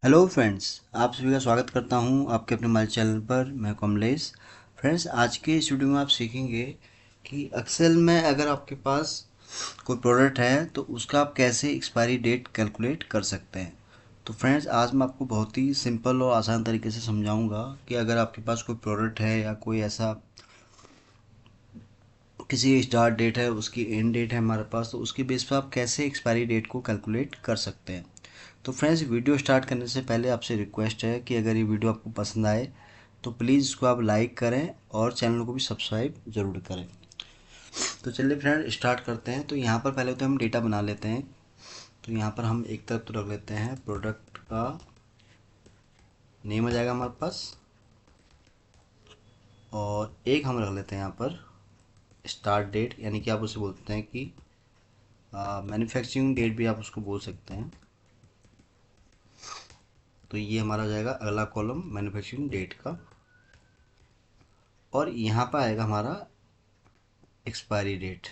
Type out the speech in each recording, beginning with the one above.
Hello friends, आप सभी का स्वागत करता हूं आपके अपने मोबाइल चैनल पर। मैं कमलेश। फ्रेंड्स, आज के इस वीडियो में आप सीखेंगे कि एक्सेल में अगर आपके पास कोई प्रोडक्ट है तो उसका आप कैसे एक्सपायरी डेट कैलकुलेट कर सकते हैं। तो फ्रेंड्स, आज मैं आपको बहुत ही सिंपल और आसान तरीके से समझाऊंगा कि अगर आपके पास कोई प्रोडक्ट है या कोई ऐसा किसी स्टार्ट डेट है, उसकी एंड डेट है हमारे पास, तो उसके बेस पर आप कैसे एक्सपायरी डेट को कैलकुलेट कर सकते हैं। तो फ्रेंड्स, वीडियो स्टार्ट करने से पहले आपसे रिक्वेस्ट है कि अगर ये वीडियो आपको पसंद आए तो प्लीज़ इसको आप लाइक करें और चैनल को भी सब्सक्राइब ज़रूर करें। तो चलिए फ्रेंड, स्टार्ट करते हैं। तो यहाँ पर पहले तो हम डेटा बना लेते हैं। तो यहाँ पर हम एक तरफ तो रख लेते हैं प्रोडक्ट का नेम आ जाएगा हमारे पास, और एक हम रख लेते हैं यहाँ पर स्टार्ट डेट, यानी कि आप उसे बोलते हैं कि मैन्युफैक्चरिंग डेट भी आप उसको बोल सकते हैं। तो ये हमारा हो जाएगा अगला कॉलम मैन्युफैक्चरिंग डेट का, और यहाँ पर आएगा हमारा एक्सपायरी डेट।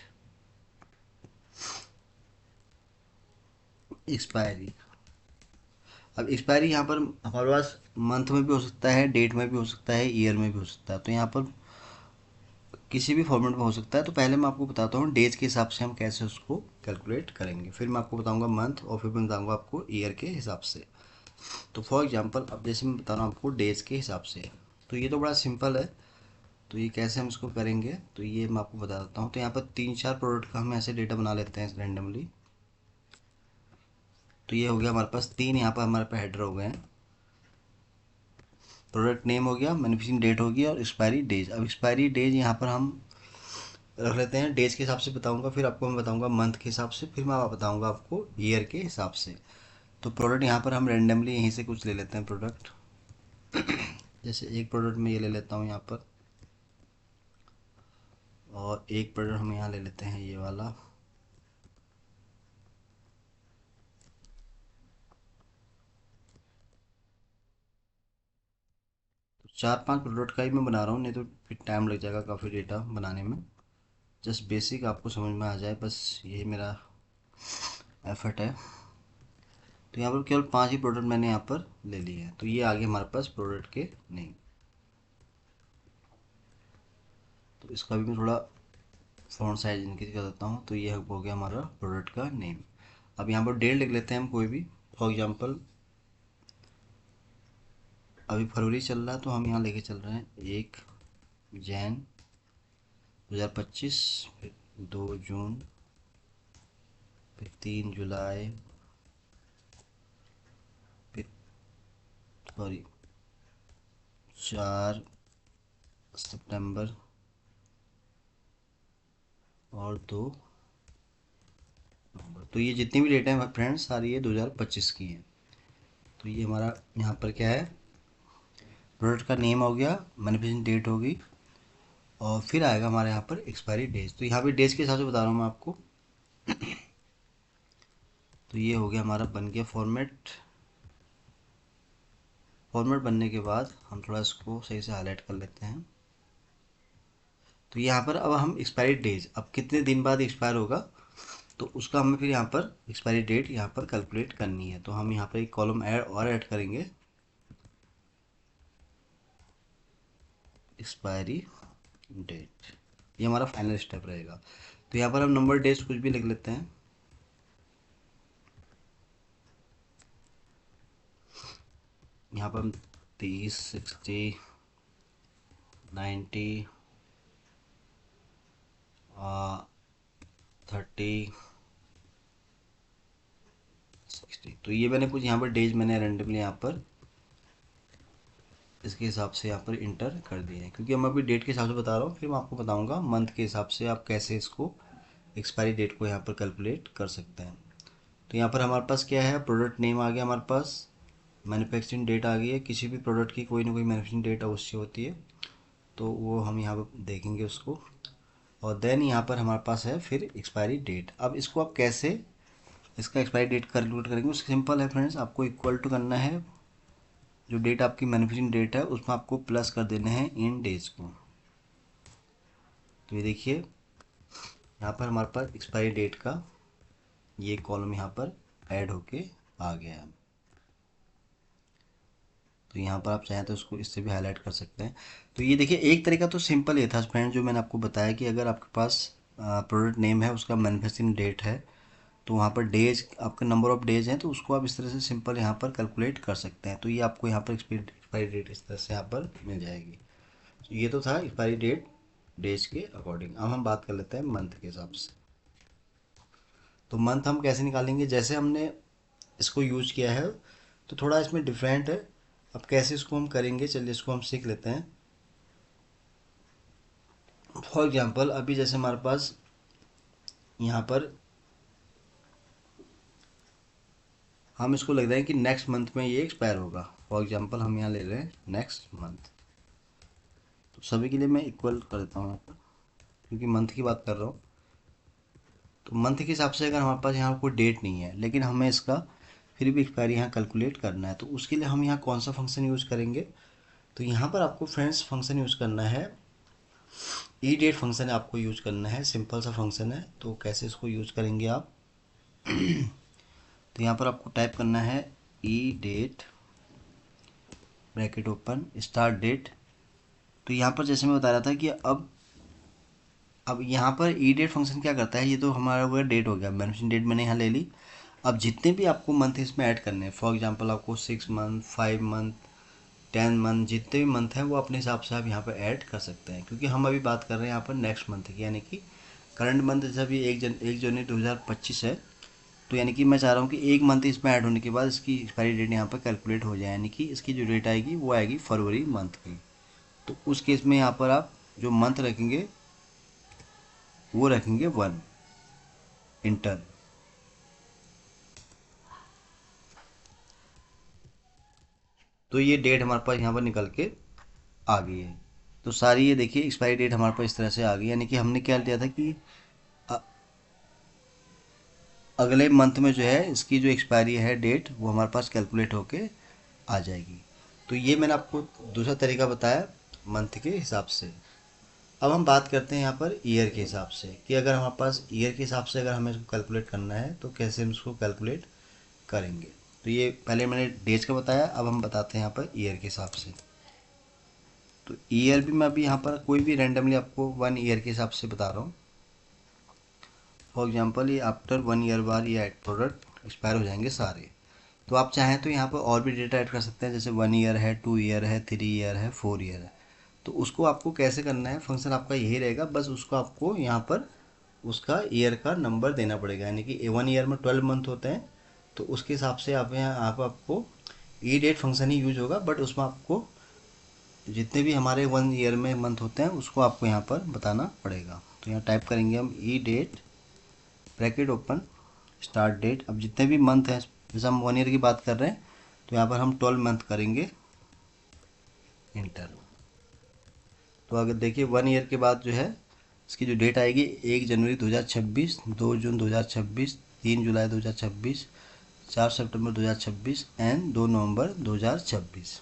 एक्सपायरी, अब एक्सपायरी यहाँ पर हमारे पास मंथ में भी हो सकता है, डेट में भी हो सकता है, ईयर में भी हो सकता है। तो यहाँ पर किसी भी फॉर्मेट में हो सकता है। तो पहले मैं आपको बताता हूँ डेज के हिसाब से हम कैसे उसको कैलकुलेट करेंगे, फिर मैं आपको बताऊंगा मंथ, और फिर मैं बताऊंगा आपको ईयर के हिसाब से। तो फॉर एग्जांपल, अब जैसे मैं बता रहा हूँ आपको डेज के हिसाब से, तो ये तो बड़ा सिंपल है। तो ये कैसे हम इसको करेंगे, तो ये मैं आपको बता देता हूँ। तो यहाँ पर 3-4 प्रोडक्ट का हम ऐसे डेटा बना लेते हैं रैंडमली। तो ये हो गया हमारे पास तीन, यहाँ पर हमारे पास हेडर हो गए हैं। प्रोडक्ट नेम हो गया, मैन्युफैक्चरिंग डेट हो गया, और एक्सपायरी डेज। अब एक्सपायरी डेज यहाँ पर हम रख लेते हैं, डेज के हिसाब से बताऊंगा, फिर आपको मैं बताऊंगा मंथ के हिसाब से, फिर मैं बताऊंगा आपको ईयर के हिसाब से। तो प्रोडक्ट यहाँ पर हम रेंडमली यहीं से कुछ ले लेते हैं प्रोडक्ट। जैसे एक प्रोडक्ट में ये ले लेता हूँ यहाँ पर, और एक प्रोडक्ट हम यहाँ ले लेते हैं ये वाला। तो 4-5 प्रोडक्ट का ही मैं बना रहा हूँ, नहीं तो फिर टाइम लग जाएगा काफ़ी डेटा बनाने में। जस्ट बेसिक आपको समझ में आ जाए, बस यही मेरा एफर्ट है। तो यहाँ पर केवल 5 ही प्रोडक्ट मैंने यहाँ पर ले लिए हैं। तो ये आगे हमारे पास प्रोडक्ट के नेम। तो इसका भी मैं थोड़ा फ़ॉन्ट साइज इनक्रीज कर देता हूँ। तो ये हो गया हमारा प्रोडक्ट का नेम। अब यहाँ पर डेट लिख लेते हैं हम कोई भी। फॉर एग्जांपल, अभी फरवरी चल रहा है, तो हम यहाँ लेके चल रहे हैं 1 जनवरी 2025, फिर 2 जून, फिर 3 जुलाई, फिर सॉरी 4 सितंबर, और 2 नवंबर। तो ये जितनी भी डेट हैं फ्रेंड्स, सारी ये 2025 की हैं। तो ये हमारा यहाँ पर क्या है, प्रोडक्ट का नेम हो गया, मैन्युफैक्चरिंग डेट होगी, और फिर आएगा हमारे यहाँ पर एक्सपायरी डेज। तो यहाँ पे डेज के हिसाब से बता रहा हूँ मैं आपको। तो ये हो गया हमारा बन गया फॉर्मेट। फॉर्मेट बनने के बाद हम थोड़ा इसको सही से हाईलाइट कर लेते हैं। तो यहाँ पर अब हम एक्सपायरी डेज, अब कितने दिन बाद एक्सपायर होगा, तो उसका हमें फिर यहाँ पर एक्सपायरी डेट यहाँ पर कैलकुलेट करनी है। तो हम यहाँ पर एक कॉलम ऐड करेंगे, एक्सपायरी डेट। ये हमारा फाइनल स्टेप रहेगा। तो यहाँ पर हम नंबर डेज कुछ भी लिख लेते हैं। यहाँ पर हम 30, 60, 90, 30, 60। तो ये मैंने कुछ यहाँ पर डेज मैंने रेंडमली यहाँ पर इसके हिसाब से यहाँ पर इंटर कर दिए हैं, क्योंकि मैं अभी डेट के हिसाब से बता रहा हूँ। फिर मैं आपको बताऊँगा मंथ के हिसाब से आप कैसे इसको एक्सपायरी डेट को यहाँ पर कैलकुलेट कर सकते हैं। तो यहाँ पर हमारे पास क्या है, प्रोडक्ट नेम आ गया हमारे पास, मैन्युफैक्चरिंग डेट आ गई है। किसी भी प्रोडक्ट की कोई ना कोई मैन्युफैक्चरिंग डेट अवश्य होती है, तो वो हम यहाँ पर देखेंगे उसको। और देन यहाँ पर हमारे पास है फिर एक्सपायरी डेट। अब इसको आप कैसे इसका एक्सपायरी डेट कैलकुलेट करेंगे, उसका सिंपल है फ्रेंड्स। आपको इक्वल टू करना है, जो डेट आपकी मैन्युफैक्चरिंग डेट है उसमें आपको प्लस कर देने हैं इन डेज को। तो ये देखिए, यहाँ पर हमारे पास एक्सपायरी डेट का ये कॉलम यहाँ पर ऐड होके आ गया है। तो यहाँ पर आप चाहें तो उसको इससे भी हाईलाइट कर सकते हैं। तो ये देखिए एक तरीका तो सिंपल ये था फ्रेंड, जो मैंने आपको बताया कि अगर आपके पास प्रोडक्ट नेम है, उसका मैन्युफैक्चरिंग डेट है, तो वहाँ पर डेज आपका नंबर ऑफ डेज हैं, तो उसको आप इस तरह से सिंपल यहाँ पर कैलकुलेट कर सकते हैं। तो ये आपको यहाँ पर एक्सपायरी डेट इस तरह से यहाँ पर मिल जाएगी। तो ये तो था एक्सपायरी डेट डेज के अकॉर्डिंग। अब हम बात कर लेते हैं मंथ के हिसाब से। तो मंथ हम कैसे निकालेंगे, जैसे हमने इसको यूज किया है तो थोड़ा इसमें डिफरेंट है। अब कैसे इसको हम करेंगे, चलिए इसको हम सीख लेते हैं। फॉर एग्जांपल अभी जैसे हमारे पास यहाँ पर हम इसको लग रहा है कि नेक्स्ट मंथ में ये एक्सपायर होगा। फॉर एग्जांपल हम यहाँ ले रहे हैं नेक्स्ट मंथ। तो सभी के लिए मैं इक्वल कर देता हूँ यहाँ पर, क्योंकि मंथ की बात कर रहा हूँ। तो मंथ के हिसाब से अगर हमारे पास यहाँ कोई डेट नहीं है, लेकिन हमें इसका फिर भी एक्सपायरी यहाँ कैलकुलेट करना है, तो उसके लिए हम यहाँ कौन सा फंक्शन यूज़ करेंगे। तो यहाँ पर आपको फ्रेंड्स फंक्शन यूज़ करना है, ई डेट फंक्शन आपको यूज करना है। सिंपल सा फंक्शन है। तो कैसे इसको यूज करेंगे आप तो यहाँ पर आपको टाइप करना है EDATE bracket open start date. तो यहाँ पर जैसे मैं बता रहा था कि अब यहाँ पर ई डेट फंक्शन क्या करता है, ये तो हमारा वो डेट हो गया, मैंशन डेट मैंने यहाँ ले ली। अब जितने भी आपको मंथ इसमें ऐड करने हैं, फॉर एग्जांपल आपको 6 मंथ 5 मंथ 10 मंथ, जितने भी मंथ हैं वो अपने हिसाब से आप यहाँ पर ऐड कर सकते हैं, क्योंकि हम अभी बात कर रहे हैं यहाँ पर नेक्स्ट मंथ की, यानी कि करंट मंथ जैसे अभी 1 जनवरी 2025 है। तो यानी कि मैं चाह रहा हूँ कि एक मंथ इसमें ऐड होने के बाद इसकी एक्सपायरी डेट यहाँ पर कैलकुलेट हो जाए, यानी कि इसकी जो डेट आएगी वो आएगी फरवरी मंथ की। तो उस केस में यहाँ पर आप जो मंथ रखेंगे वो रखेंगे 1 इंटर। तो ये डेट हमारे पास यहाँ पर निकल के आ गई है। तो सारी ये देखिए एक्सपायरी डेट हमारे पास इस तरह से आ गई, यानी कि हमने क्या लिया था कि अगले मंथ में जो है इसकी जो एक्सपायरी है डेट वो हमारे पास कैलकुलेट होके आ जाएगी। तो ये मैंने आपको दूसरा तरीका बताया मंथ के हिसाब से। अब हम बात करते हैं यहाँ पर ईयर के हिसाब से, कि अगर हमारे पास ईयर के हिसाब से अगर हमें इसको कैलकुलेट करना है तो कैसे हम इसको कैलकुलेट करेंगे। तो ये पहले मैंने डेज का बताया, अब हम बताते हैं यहाँ पर ईयर के हिसाब से। तो ईयर भी मैं अभी यहाँ पर कोई भी रैंडमली आपको 1 ईयर के हिसाब से बता रहा हूँ। फॉर एग्जांपल ये आफ्टर 1 ईयर बाद ये प्रोडक्ट एक्सपायर हो जाएंगे सारे। तो आप चाहें तो यहाँ पर और भी डेटा ऐड कर सकते हैं, जैसे 1 ईयर है, 2 ईयर है, 3 ईयर है, 4 ईयर है। तो उसको आपको कैसे करना है, फंक्शन आपका यही रहेगा, बस उसको आपको यहाँ पर उसका ईयर का नंबर देना पड़ेगा, यानी कि 1 ईयर में 12 मंथ होते हैं। तो उसके हिसाब से आप यहाँ आपको ई डेट फंक्शन ही यूज होगा, बट उसमें आपको जितने भी हमारे 1 ईयर में मंथ होते हैं उसको आपको यहाँ पर बताना पड़ेगा। तो यहाँ टाइप करेंगे हम EDATE bracket open start date. अब जितने भी मंथ हैं, जैसे हम 1 ईयर की बात कर रहे हैं तो यहाँ पर हम 12 मंथ करेंगे इंटर। तो अगर देखिए 1 ईयर के बाद जो है इसकी जो डेट आएगी 1 जनवरी 2026, 2 जून 2026, 3 जुलाई 2026, 4 सितंबर 2026 एंड 2 नवंबर 2026।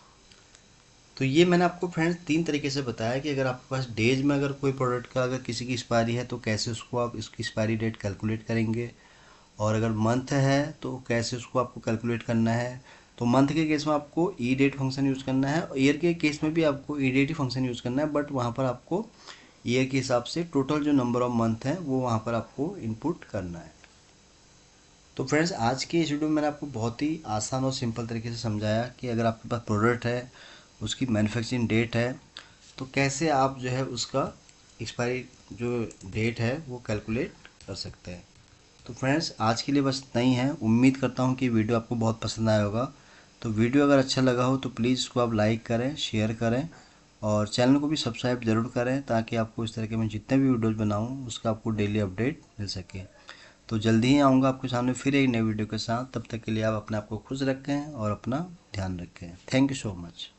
तो ये मैंने आपको फ्रेंड्स 3 तरीके से बताया कि अगर आपके पास डेज में अगर कोई प्रोडक्ट का अगर किसी की एक्सपायरी है तो कैसे उसको आप इसकी एक्सपायरी डेट कैलकुलेट करेंगे, और अगर मंथ है तो कैसे उसको आपको कैलकुलेट करना है। तो मंथ के केस में आपको ई डेट फंक्शन यूज़ करना है, और ईयर के केस में भी आपको ई डेट ही फंक्शन यूज़ करना है, बट वहाँ पर आपको ईयर के हिसाब से टोटल जो नंबर ऑफ मंथ हैं वो वहाँ पर आपको इनपुट करना है। तो फ्रेंड्स आज के इस वीडियो में मैंने आपको बहुत ही आसान और सिंपल तरीके से समझाया कि अगर आपके पास प्रोडक्ट है, उसकी मैन्युफैक्चरिंग डेट है, तो कैसे आप जो है उसका एक्सपायरी जो डेट है वो कैलकुलेट कर सकते हैं। तो फ्रेंड्स आज के लिए बस इतना ही है। उम्मीद करता हूँ कि वीडियो आपको बहुत पसंद आया होगा। तो वीडियो अगर अच्छा लगा हो तो प्लीज़ इसको आप लाइक करें, शेयर करें, और चैनल को भी सब्सक्राइब ज़रूर करें, ताकि आपको इस तरह के मैं जितने भी वीडियोज़ बनाऊँ उसका आपको डेली अपडेट मिल सके। तो जल्दी ही आऊँगा आपके सामने फिर एक नई वीडियो के साथ। तब तक के लिए आप अपने आप को खुश रखें और अपना ध्यान रखें। Thank you so much.